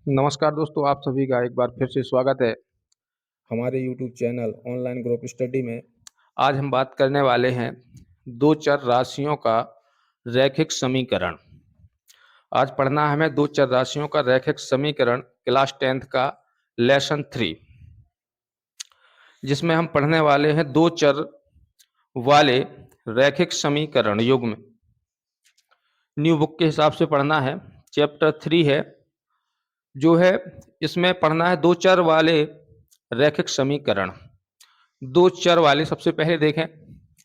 नमस्कार दोस्तों, आप सभी का एक बार फिर से स्वागत है हमारे YouTube channel online group study में। आज हम बात करने वाले हैं दो चर राशियों का रैखिक समीकरण। आज पढ़ना है हमें दो चर राशियों का रैखिक समीकरण, क्लास 10th का लेसन 3, जिसमें हम पढ़ने वाले हैं दो चर वाले रैखिक समीकरण युग्म। न्यू बुक के हिसाब से पढ़ना है। चैप्टर 3 है जो है, इसमें पढ़ना है दो चर वाले रैखिक समीकरण। दो चर वाले, सबसे पहले देखें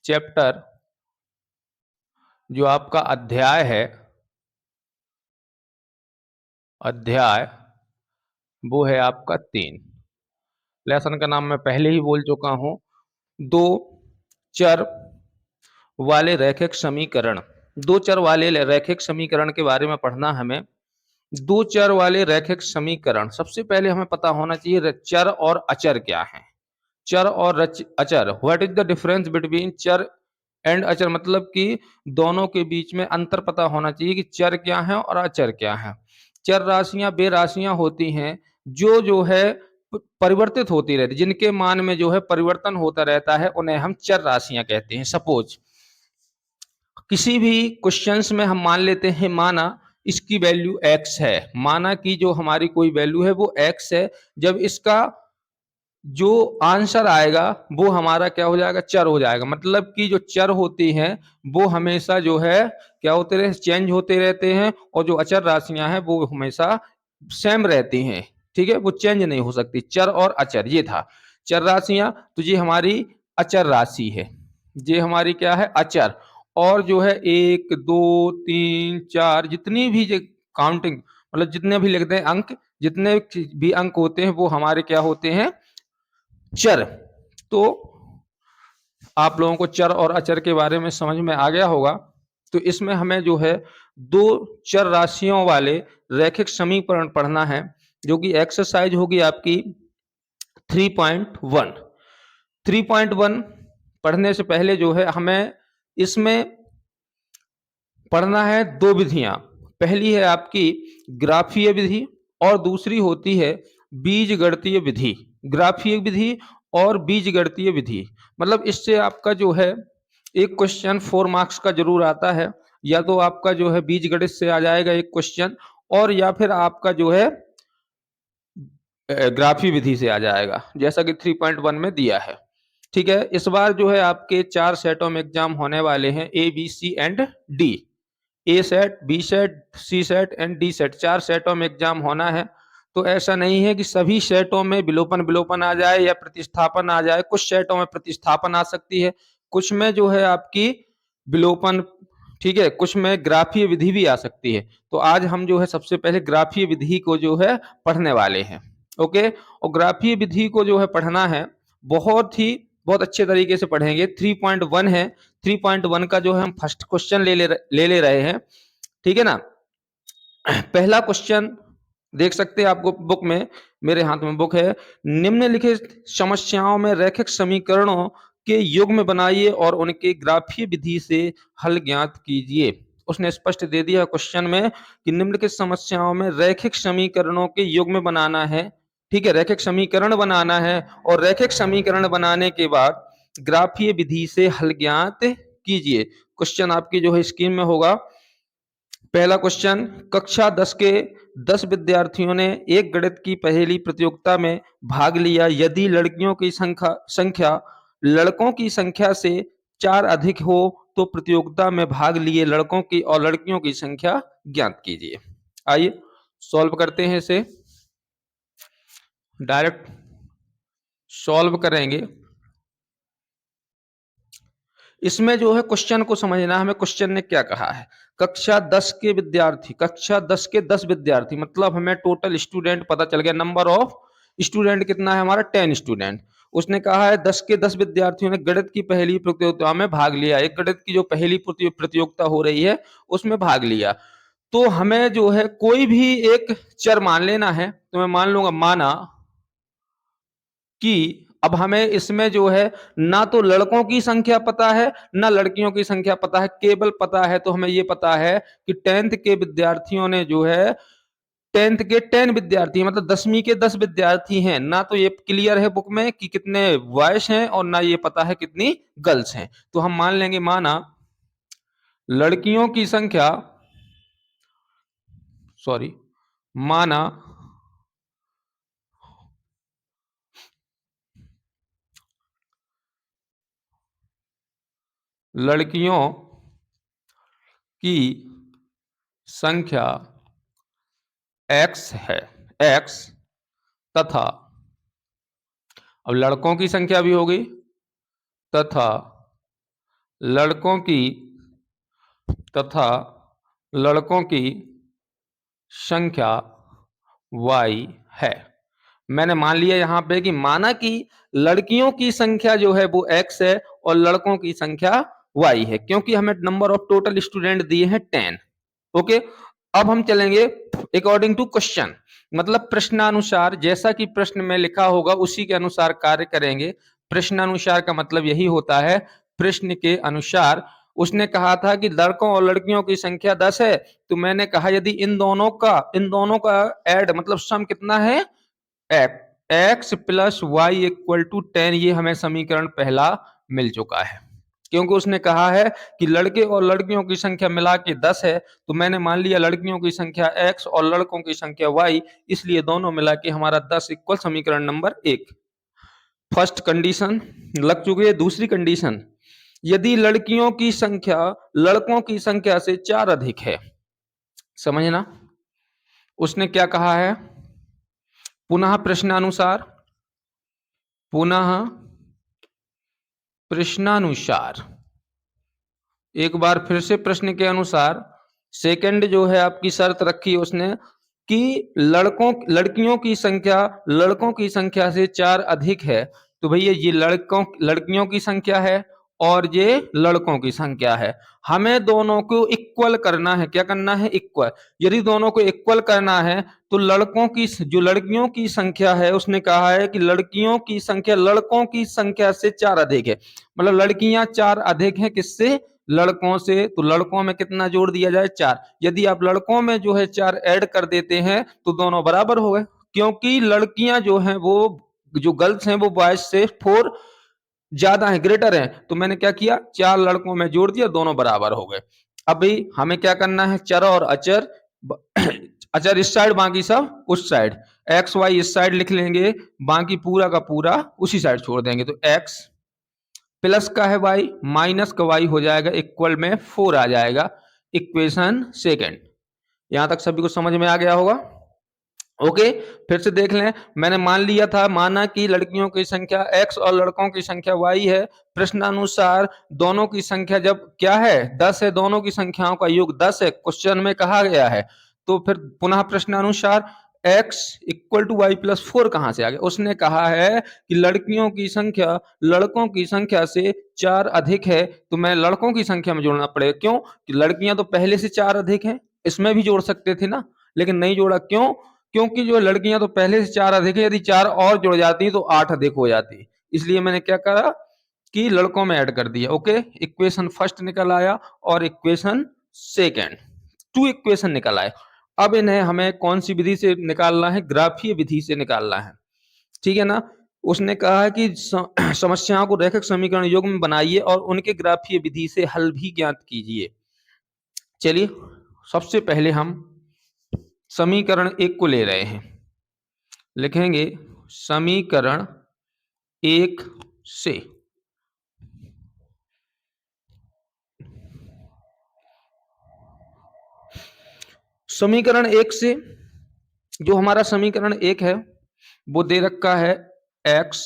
चैप्टर, जो आपका अध्याय है, अध्याय वो है आपका 3। लेसन का नाम मैं पहले ही बोल चुका हूं, दो चर वाले रैखिक समीकरण। दो चर वाले रैखिक समीकरण के बारे में पढ़ना हमें। दो चर वाले रैखिक समीकरण, सबसे पहले हमें पता होना चाहिए चर और अचर क्या है। चर और अचर, what is the difference between चर एंड अचर, मतलब कि दोनों के बीच में अंतर पता होना चाहिए कि चर क्या है और अचर क्या है। चर राशियां वे राशियां होती हैं जो है परिवर्तित होती रहती, जिनके मान में जो है परिवर्तन होता रहता है, उन्हें हम चर राशियां कहते हैं। सपोज किसी भी क्वेश्चंस में हम मान लेते हैं, माना इसकी वैल्यू x है, माना कि जो हमारी कोई वैल्यू है वो x है। जब इसका जो आंसर आएगा वो हमारा क्या हो जाएगा, चर हो जाएगा। मतलब कि जो चर होती हैं वो हमेशा जो है क्या होते रहे, चेंज होते रहते हैं, और जो अचर राशियां हैं वो हमेशा सेम रहती हैं। ठीक है, वो चेंज नहीं हो सकती। चर और अचर ये था। चर राशियां, तो ये हमारी अचर राशि है, ये हमारी क्या है, अचर। और जो है 1 2 3 4 जितनी भी काउंटिंग, मतलब जितने भी लिखते हैं अंक, जितने भी अंक होते हैं वो हमारे क्या होते हैं, चर। तो आप लोगों को चर और अचर के बारे में समझ में आ गया होगा। तो इसमें हमें जो है दो चर राशियों वाले रैखिक समीकरण पढ़ना है, जो कि एक्सरसाइज होगी आपकी 3.1। 3.1 पढ़ने से पहले जो है हमें इसमें पढ़ना है दो विधियां। पहली है आपकी ग्राफीय विधि और दूसरी होती है बीजगणितीय विधि। ग्राफीय विधि और बीजगणितीय विधि, मतलब इससे आपका जो है एक क्वेश्चन 4 मार्क्स का जरूर आता है। या तो आपका जो है बीजगणित से आ जाएगा एक क्वेश्चन, और या फिर आपका जो है ग्राफी विधि से आ जाएगा, जैसा कि 3.1 में दिया है। ठीक है, इस बार जो है आपके 4 सेटों में एग्जाम होने वाले हैं, A B C and D. A set, B set, C set and D set, 4 सेटों में एग्जाम होना है। तो ऐसा नहीं है कि सभी सेटों में विलोपन विलोपन आ जाए या प्रतिस्थापन आ जाए। कुछ सेटों में प्रतिस्थापन आ सकती है, कुछ में जो है आपकी विलोपन, ठीक है, कुछ में ग्राफीय विधि भी आ सकती है। तो आज हम जो है सबसे पहले ग्राफीय विधि को जो है पढ़ने वाले हैं। ओके, और ग्राफीय विधि को जो है पढ़ना है बहुत अच्छे तरीके से पढ़ेंगे। 3.1 है, 3.1 का जो है हम फर्स्ट क्वेश्चन ले रहे हैं। ठीक है ना। पहला क्वेश्चन देख सकते हैं आपको बुक में, मेरे हाथ में बुक है। निम्नलिखित समस्याओं में रैखिक समीकरणों के युग्म बनाइए और उनके ग्राफीय विधि से हल ज्ञात कीजिए। उसने स्पष्ट दे दिया क्वेश्चन में कि निम्नलिखित समस्याओं में रैखिक समीकरणों के युग्म बनाना है। ठीक है, रैखिक समीकरण बनाना है, और रैखिक समीकरण बनाने के बाद ग्राफीय विधि से हल ज्ञात कीजिए। क्वेश्चन आपकी जो है स्क्रीन में होगा। पहला क्वेश्चन, कक्षा 10 के 10 विद्यार्थियों ने एक गणित की पहेली प्रतियोगिता में भाग लिया। यदि लड़कियों की संख्या लड़कों की संख्या से 4 अधिक हो तो प्रतियोगिता में भाग लिए लड़कों की और लड़कियों की संख्या ज्ञात कीजिए। आइए सॉल्व करते हैं इसे, डायरेक्ट सॉल्व करेंगे। इसमें जो है क्वेश्चन को समझना, हमें क्वेश्चन ने क्या कहा है। कक्षा 10 के विद्यार्थी, कक्षा 10 के 10 विद्यार्थी, मतलब हमें टोटल स्टूडेंट पता चल गया। नंबर ऑफ स्टूडेंट कितना है हमारा, 10 स्टूडेंट। उसने कहा है 10 के 10 विद्यार्थियों ने गणित की पहली प्रतियोगिता में भाग लिया। एक गणित की जो पहली प्रतियोगिता हो रही है उसमें भाग लिया। तो हमें जो है कोई भी एक चर मान लेना है। तो मैं मान लूंगा, माना कि अब हमें इसमें जो है ना तो लड़कों की संख्या पता है ना लड़कियों की संख्या पता है, केवल पता है तो हमें ये पता है कि 10th के विद्यार्थियों ने जो है 10th के 10 विद्यार्थी हैं, मतलब 10वीं के 10 विद्यार्थी हैं। ना तो ये क्लियर है बुक में कि कितने बॉयज हैं और ना ये पता है कितनी गर्ल्स हैं। तो हम मान लेंगे माना लड़कियों की संख्या, सॉरी, माना लड़कियों की संख्या x है, x, तथा अब लड़कों की संख्या भी होगी, तथा लड़कों की तथा लड़कों की संख्या y है। मैंने मान लिया यहाँ पे कि माना कि लड़कियों की संख्या जो है वो x है और लड़कों की संख्या y है, क्योंकि हमें नंबर ऑफ टोटल स्टूडेंट दिए हैं 10। ओके, अब हम चलेंगे अकॉर्डिंग टू क्वेश्चन, मतलब प्रश्नानुसार, जैसा कि प्रश्न में लिखा होगा उसी के अनुसार कार्य करेंगे। प्रश्नानुसार का मतलब यही होता है, प्रश्न के अनुसार। उसने कहा था कि लड़कों और लड़कियों की संख्या 10 है, तो मैंने कहा यदि इन दोनों का ऐड मतलब सम कितना है, x plus y equal to 10, ये हमें समीकरण पहला मिल चुका है। क्योंकि उसने कहा है कि लड़के और लड़कियों की संख्या मिला के 10 है, तो मैंने मान लिया लड़कियों की संख्या x और लड़कों की संख्या y, इसलिए दोनों मिला के हमारा 10 इक्वल समीकरण नंबर 1। फर्स्ट कंडीशन लग चुकी है। दूसरी कंडीशन, यदि लड़कियों की संख्या लड़कों की संख्या से 4 अधिक है, समझना, उसने क्या कहा है, पुनः प्रश्नानुसार, पुनः प्रश्नानुसार, एक बार फिर से प्रश्न के अनुसार, सेकंड जो है आपकी शर्त रखी उसने कि लड़कियों की संख्या लड़कों की संख्या से 4 अधिक है, तो भैया ये लड़कियों की संख्या है और ये लड़कों की संख्या है। हमें दोनों को इक्वल करना है। क्या करना है? इक्वल। यदि दोनों को इक्वल करना है तो लड़कियों की संख्या है, उसने कहा है कि लड़कियों की संख्या लड़कों की संख्या से 4 अधिक है, मतलब लड़कियां 4 अधिक है किससे? लड़कों से। तो लड़कों में कितना जोड़ दिया जाए? 4। यदि आप लड़कों में जो है 4 ऐड कर देते हैं तो दोनों बराबर हो गए, क्योंकि लड़कियां जो हैं वो जो गर्ल्स हैं वो बॉयज से 4 ज्यादा है, ग्रेटर है। तो मैंने क्या किया, 4 लड़कों में जोड़ दिया, दोनों बराबर हो गए। अभी हमें क्या करना है, चर और अचर अचर इस साइड बाकी सब उस साइड, एक्स वाई इस साइड लिख लेंगे, बाकी पूरा का पूरा उसी साइड छोड़ देंगे। तो एक्स प्लस का है वाई माइनस का वाई हो जाएगा, इक्वल में 4 आ जाएगा। Equation second. यहां तक सभी को समझ में आ गया होगा? ओके, फिर से देख लें। मैंने मान लिया था, माना कि लड़कियों की संख्या x और लड़कों की संख्या y है। प्रश्नानुसार दोनों की संख्या जब क्या है, 10 है, दोनों की संख्याओं का योग 10 है, क्वेश्चन में कहा गया है। तो फिर पुनः प्रश्नानुसार x equal to y plus 4 कहां से आ गया? उसने कहा है कि लड़कियों की संख्या लड़कों की संख्या से 4 अधिक है, तो मैं लड़कों की संख्या में जोड़ना पड़ेगा। क्यों? कि लड़कियां तो पहले से 4 अधिक है, इसमें भी जोड़ सकते थे ना, लेकिन नहीं जोड़ा। क्यों? क्योंकि जो लड़कियां तो पहले से 4 अधिक है, यदि 4 और जुड़ जाती तो 8 अधिक हो जाती। इसलिए मैंने क्या करा कि लड़कों में ऐड कर दिया। ओके, इक्वेशन फर्स्ट निकल आया और इक्वेशन सेकंड, 2 इक्वेशन निकल आए। अब इन्हें हमें कौन सी विधि से निकालना है? ग्राफीय विधि से निकालना है, ठीक है ना। उसने कहा है कि समस्याओं को रैखिक समीकरण युग्म में बनाइए और उनके ग्राफीय विधि से हल भी ज्ञात कीजिए। चलिए, सबसे पहले हम समीकरण 1 को ले रहे हैं, लिखेंगे समीकरण 1 से समीकरण 1 से जो हमारा समीकरण 1 है वो दे रखा है x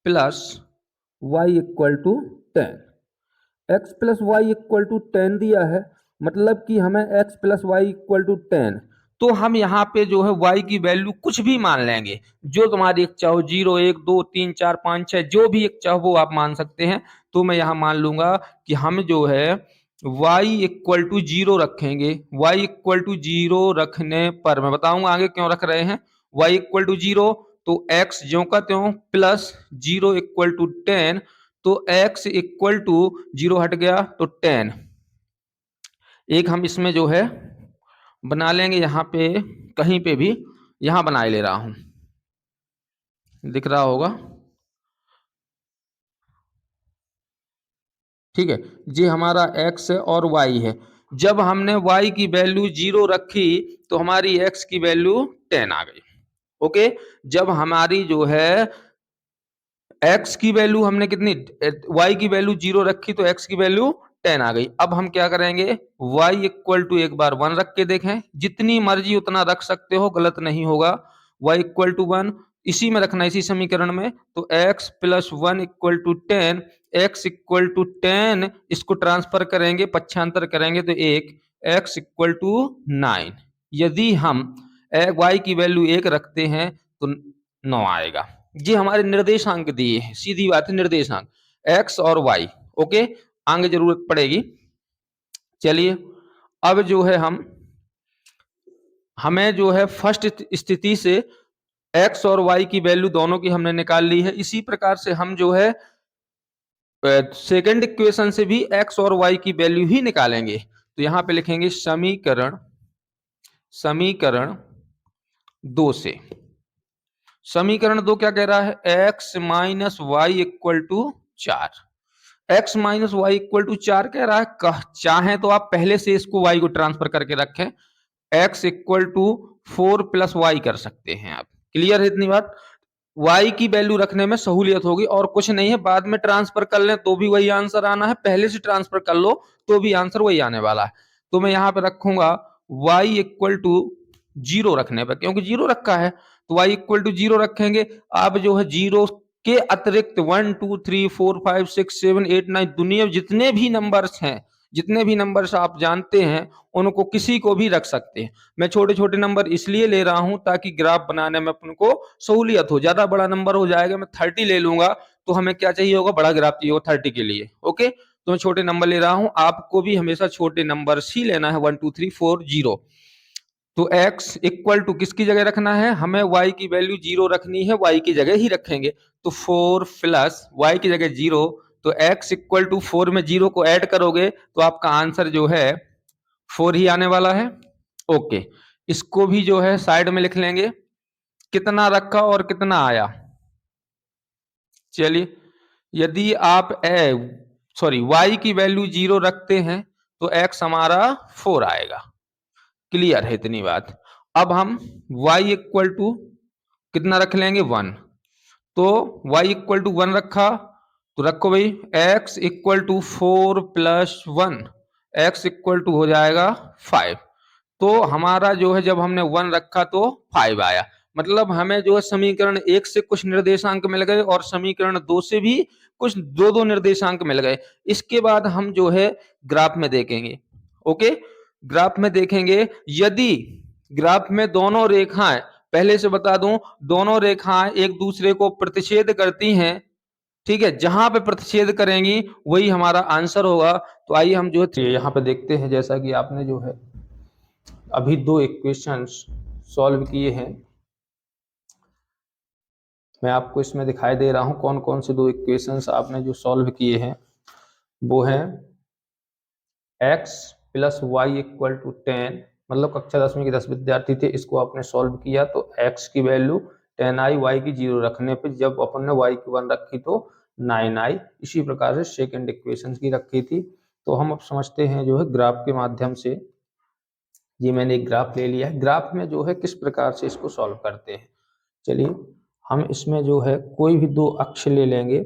plus y equal to 10। x plus y equal to 10 दिया है, मतलब कि हमें x plus y equal to 10। तो हम यहाँ पे जो है y की वैल्यू कुछ भी मान लेंगे, जो तुम्हारी इच्छा हो, 0 1 2 3 4 5 6, जो भी इच्छा हो वो आप मान सकते हैं। तो मैं यहाँ मान लूंगा कि हम जो है y इक्वल टू 0 रखेंगे। y इक्वल टू 0 रखने पर मैं बताऊंगा आगे क्यों रख रहे हैं। y इक्वल टू 0 तो x ज्यों का त्यों प्लस 0 इक्वल टू 10, तो x इक्वल टू 0 हट गया तो 10। एक हम इसमें जो है बना लेंगे यहाँ पे, कहीं पे भी, यहाँ बना ले रहा हूं, दिख रहा होगा। ठीक है, ये हमारा x है और y है। जब हमने y की वैल्यू 0 रखी तो हमारी x की वैल्यू 10 आ गई। ओके, जब हमारी जो है x की वैल्यू हमने कितनी, y की वैल्यू 0 रखी तो x की वैल्यू 10 आ गई। अब हम क्या करेंगे, y इक्वल टू एक बार 1 रख के देखें, जितनी मर्जी उतना रख सकते हो, गलत नहीं होगा। y इक्वल टू 1 इसी में रखना, इसी समीकरण में। तो x plus 1 equal to 10, x equal to 10, इसको ट्रांसफर करेंगे, पक्षांतर करेंगे तो 1, x इक्वल टू 9। यदि हम y की वैल्यू 1 रखते हैं तो 9 आएगा। ये हमारे निर्देशांक दिए हैं, सीधी बात है, निर्देशांक x और y। ओके, आगे जरूरत पड़ेगी। चलिए, अब जो है हमें जो है फर्स्ट स्थिति से x और y की वैल्यू दोनों की हमने निकाल ली है। इसी प्रकार से हम जो है सेकंड इक्वेशन से भी x और y की वैल्यू ही निकालेंगे। तो यहां पे लिखेंगे समीकरण समीकरण 2 से। समीकरण 2 क्या कह रहा है, x minus y equal to 4। x minus y equal to 4 कह रहा है। चाहे तो आप पहले से इसको y को ट्रांसफर करके रखें, x equal to 4 plus y कर सकते हैं आप। क्लियर है इतनी बात। y की वैल्यू रखने में सहूलियत होगी और कुछ नहीं है, बाद में ट्रांसफर कर लें तो भी वही आंसर आना है, पहले से ट्रांसफर कर लो तो भी आंसर वही आने वाला है। तो मैं यहाँ पे रखूंगा y इक्वल टू 0 रखने पर, क्योंकि 0 रखा है तो y इक्वल टू 0 रखेंगे। अब जो है 0 के अतिरिक्त 1 2 3 4 5 6 7 8 9 दुनिया जितने भी नंबर्स हैं, जितने भी नंबर्स आप जानते हैं, उनको किसी को भी रख सकते हैं। मैं छोटे छोटे नंबर इसलिए ले रहा हूं ताकि ग्राफ बनाने में अपन को सहूलियत हो। ज्यादा बड़ा नंबर हो जाएगा, मैं 30 ले लूंगा तो हमें क्या चाहिए होगा, बड़ा ग्राफ चाहिए होगा 30 के लिए। ओके, तो मैं छोटे नंबर ले रहा हूं, आपको भी हमेशा छोटे नंबर ही लेना है, 1 2 3 4 0। तो x इक्वल टू किसकी जगह रखना है, हमें y की वैल्यू 0 रखनी है, y की जगह ही रखेंगे। तो 4 प्लस y की जगह 0, तो x इक्वल टू 4 में 0 को ऐड करोगे तो आपका आंसर जो है 4 ही आने वाला है। ओके, इसको भी जो है साइड में लिख लेंगे, कितना रखा और कितना आया। चलिए, यदि आप y की वैल्यू 0 रखते हैं तो x हमारा 4 आएगा। क्लियर है इतनी बात। अब हम y इक्वल टू कितना रख लेंगे, 1। तो y इक्वल टू 1 रखा तो रखो भाई x equal to 4 plus 1, x equal to हो जाएगा 5। तो हमारा जो है जब हमने 1 रखा तो 5 आया। मतलब हमें जो है समीकरण 1 से कुछ निर्देशांक मिल गए और समीकरण 2 से भी कुछ दो दो निर्देशांक मिल गए। इसके बाद हम जो है ग्राफ में देखेंगे। ओके, ग्राफ में देखेंगे, यदि ग्राफ में दोनों रेखाएं, पहले से बता दूं, दोनों रेखाएं एक दूसरे को प्रतिच्छेद करती हैं, ठीक है, जहां पे प्रतिच्छेद करेंगी वही हमारा आंसर होगा। तो आइए हम जो है यहाँ पे देखते हैं, जैसा कि आपने जो है अभी दो इक्वेशंस सॉल्व किए हैं। मैं आपको इसमें दिखाई दे रहा हूं कौन कौन से दो इक्वेशंस आपने जो सॉल्व किए हैं। वो है x plus y equal to 10, मतलब कक्षा 10वीं के 10 विद्यार्थी थे, इसको आपने सॉल्व किया तो x की वैल्यू 10 आई, y की 0 रखने पे जब अपन ने y की 1 रखी तो 9 आई। इसी प्रकार से सेकंड इक्वेशन की रखी थी। तो हम अब समझते हैं जो है ग्राफ के माध्यम से। ये मैंने एक ग्राफ ले लिया है, ग्राफ में जो है किस प्रकार से इसको सॉल्व करते हैं। चलिए, हम इसमें जो है कोई भी दो अक्ष ले लेंगे,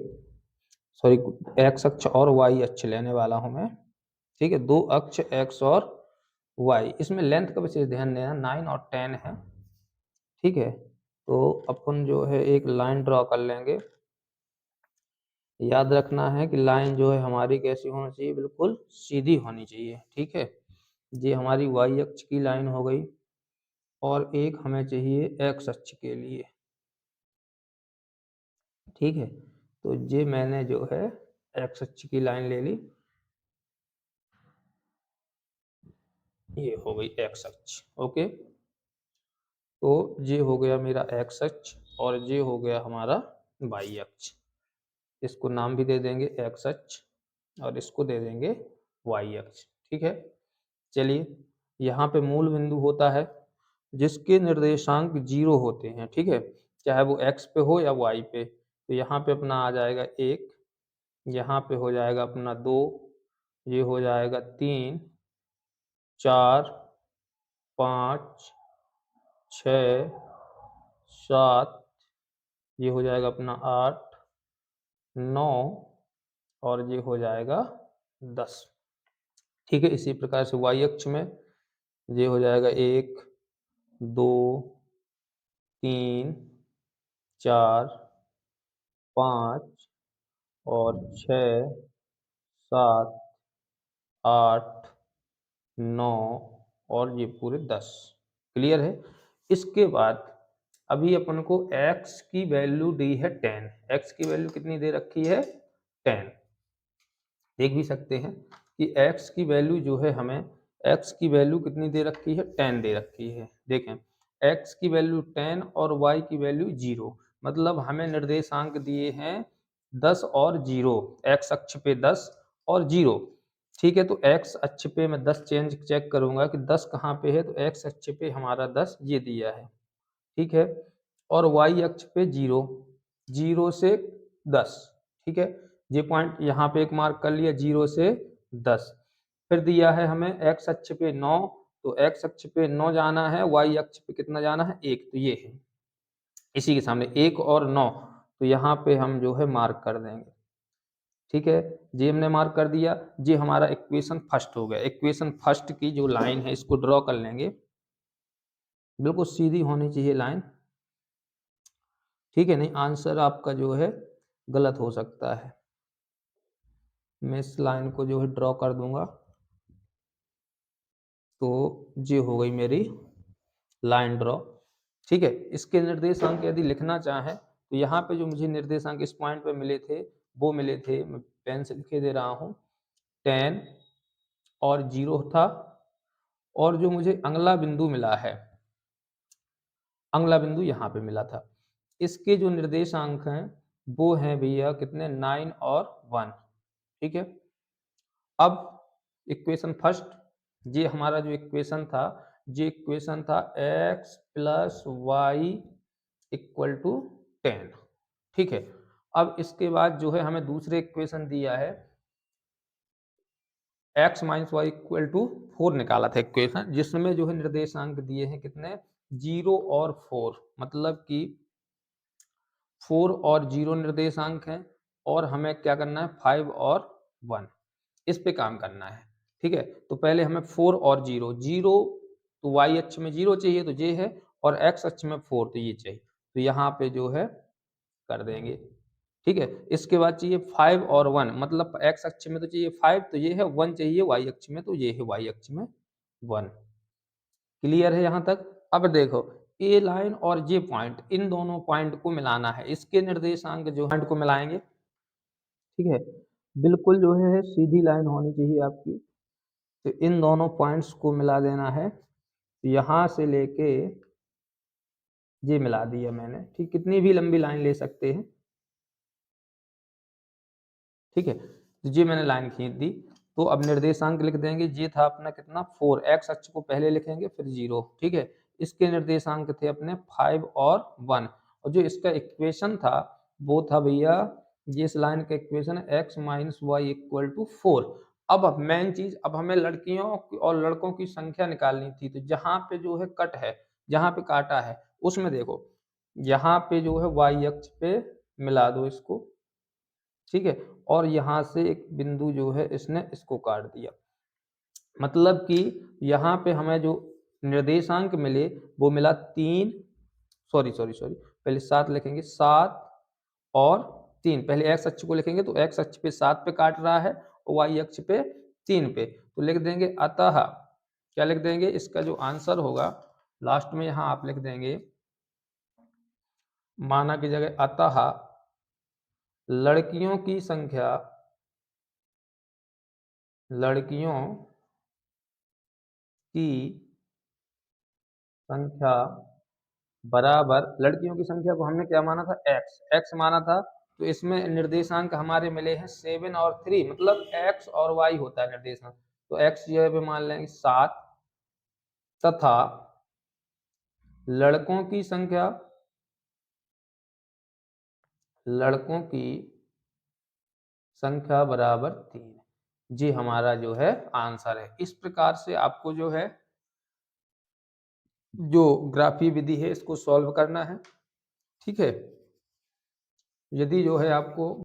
सॉरी x अक्ष और y अक्ष लेने वाला हूं मैं। ठीक है, दो अक्ष x और y, इसमें लेंथ का विशेष ध्यान देना, 9 और 10 है। ठीक है, तो अपन जो है एक लाइन ड्रॉ कर लेंगे। याद रखना है कि लाइन जो है हमारी कैसी होनी चाहिए, बिल्कुल सीधी होनी चाहिए। ठीक है, ये हमारी y अक्ष की लाइन हो गई और एक हमें चाहिए x अक्ष के लिए। ठीक है, तो ये मैंने जो है x अक्ष की लाइन ले ली, ये हो गई x अक्ष। ओके, तो ये हो गया मेरा x अक्ष और ये हो गया हमारा y अक्ष। इसको नाम भी दे देंगे x अक्ष और इसको दे देंगे y अक्ष। ठीक है, चलिए, यहाँ पे मूल बिंदु होता है जिसके निर्देशांक 0 होते हैं, ठीक है, चाहे वो x पे हो या y पे। तो यहाँ पे अपना आ जाएगा 1, यहाँ पे हो जाएगा अपना 2, ये हो जाएगा 3, 4, 5, 6, 7, ये हो जाएगा अपना 8, 9 और ये हो जाएगा 10। ठीक है, इसी प्रकार से y अक्ष में ये हो जाएगा 1, 2, 3, 4, 5 और 6, 7, 8, 9 और ये पूरे 10। क्लियर है? इसके बाद अभी अपन को x की वैल्यू दी है 10। x की वैल्यू कितनी दे रखी है? 10। देख भी सकते हैं कि x की वैल्यू जो है हमें x की वैल्यू कितनी दे रखी है? 10 दे रखी है। देखें, x की वैल्यू 10 और y की वैल्यू 0, मतलब हमें निर्देशांक दिए हैं 10 और 0, x अक्ष पे 10 और 0। ठीक है, तो x अक्ष पे मैं 10 चेक करूंगा कि 10 कहाँ पे है, तो x अक्ष पे हमारा 10 ये दिया है, ठीक है, और y अक्ष पे 0, 0 से 10, ठीक है, ये पॉइंट यहाँ पे एक मार्क कर लिया, 0 से 10। फिर दिया है हमें x अक्ष पे 9, तो x अक्ष पे 9 जाना है, y अक्ष पे कितना जाना है? 1, तो ये है इसी के सामने 1 और 9, तो यहाँ पे हम जो है मार्क कर देंगे। ठीक है, ये हमने मार्क कर दिया, ये हमारा इक्वेशन फर्स्ट हो गया। इक्वेशन फर्स्ट की जो लाइन है इसको ड्रॉ कर लेंगे, बिल्कुल सीधी होनी चाहिए लाइन, ठीक है, नहीं आंसर आपका जो है गलत हो सकता है। मैं इस लाइन को जो है ड्रॉ कर दूंगा, तो ये हो गई मेरी लाइन ड्रॉ। ठीक है, इसके निर्देशांक यदि लिखना चाहें तो यहाँ पे जो मुझे निर्देशांक इस पॉइंट पे मिले थे वो मिले थे, मैं पेन से लिखे दे रहा हूँ, 10 और 0 था, और जो मुझे अगला बिंदु मिला है, अगला बिंदु यहाँ पे मिला था, इसके जो निर्देशांक हैं वो हैं भैया कितने? 9 और 1। ठीक है, अब इक्वेशन फर्स्ट, ये हमारा जो इक्वेशन था, ये इक्वेशन था x plus y equal to 10। ठीक है, अब इसके बाद जो है हमें दूसरे इक्वेशन दिया है x minus y equal to 4 निकाला था इक्वेशन, जिसमें जो है निर्देशांक दिए हैं कितने? 0 और 4, मतलब कि 4 और 0 निर्देशांक हैं, और हमें क्या करना है? 5 और 1, इस पे काम करना है। ठीक है, तो पहले हमें 4 और 0, 0 तो y अक्ष में 0 चाहिए तो ये है, और x अक्ष में 4 तो ये चाहिए, तो यहाँ पे जो है कर देंगे। ठीक है, इसके बाद चाहिए 5 और 1, मतलब x अक्ष में तो चाहिए 5 तो ये है, 1 चाहिए y अक्ष में तो ये है y अक्ष में 1। क्लियर है यहाँ तक? अब देखो, ए लाइन और ये पॉइंट, इन दोनों पॉइंट को मिलाना है, इसके निर्देशांक जो पॉइंट को मिलाएंगे। ठीक है, बिल्कुल जो है सीधी लाइन होनी चाहिए आपकी, तो इन दोनों पॉइंट्स को मिला देना है, यहाँ से लेके ये मिला दिया मैंने। ठीक, कितनी भी लंबी लाइन ले सकते हैं। ठीक है, तो ये मैंने लाइन खींच दी, तो अब निर्देशांक लिख देंगे, ये था अपना कितना? 4, x अक्ष को पहले लिखेंगे फिर 0। ठीक है, इसके निर्देशांक थे अपने 5 और 1, और जो इसका इक्वेशन था वो था भैया, ये इस लाइन का इक्वेशन है x minus y equal to 4। अब मेन चीज, अब हमें लड़कियों और लड़कों की संख्या निकालनी थी, तो जहां पे जो है कट है, जहां पे काटा है, उसमें देखो यहाँ पे जो है y अक्ष पे मिला दो इसको। ठीक है, और यहाँ से एक बिंदु जो है इसने इसको काट दिया, मतलब कि यहाँ पे हमें जो निर्देशांक मिले वो मिला 3, सॉरी पहले 7 लिखेंगे, 7 और 3, पहले x अक्ष को लिखेंगे तो x अक्ष पे 7 पे काट रहा है और y अक्ष पे 3 पे, तो लिख देंगे अतः, क्या लिख देंगे? इसका जो आंसर होगा लास्ट में यहाँ आप लिख देंगे, माना की जगह अतः लड़कियों की संख्या, लड़कियों की संख्या बराबर, लड़कियों की संख्या को हमने क्या माना था? x माना था, तो इसमें निर्देशांक हमारे मिले हैं 7 और 3, मतलब x और y होता है निर्देशांक, तो x जो है मान लेंगे 7 तथा लड़कों की संख्या बराबर 3। जी हमारा जो है आंसर है। इस प्रकार से आपको जो है जो ग्राफी विधि है इसको सॉल्व करना है। ठीक है। यदि जो है आपको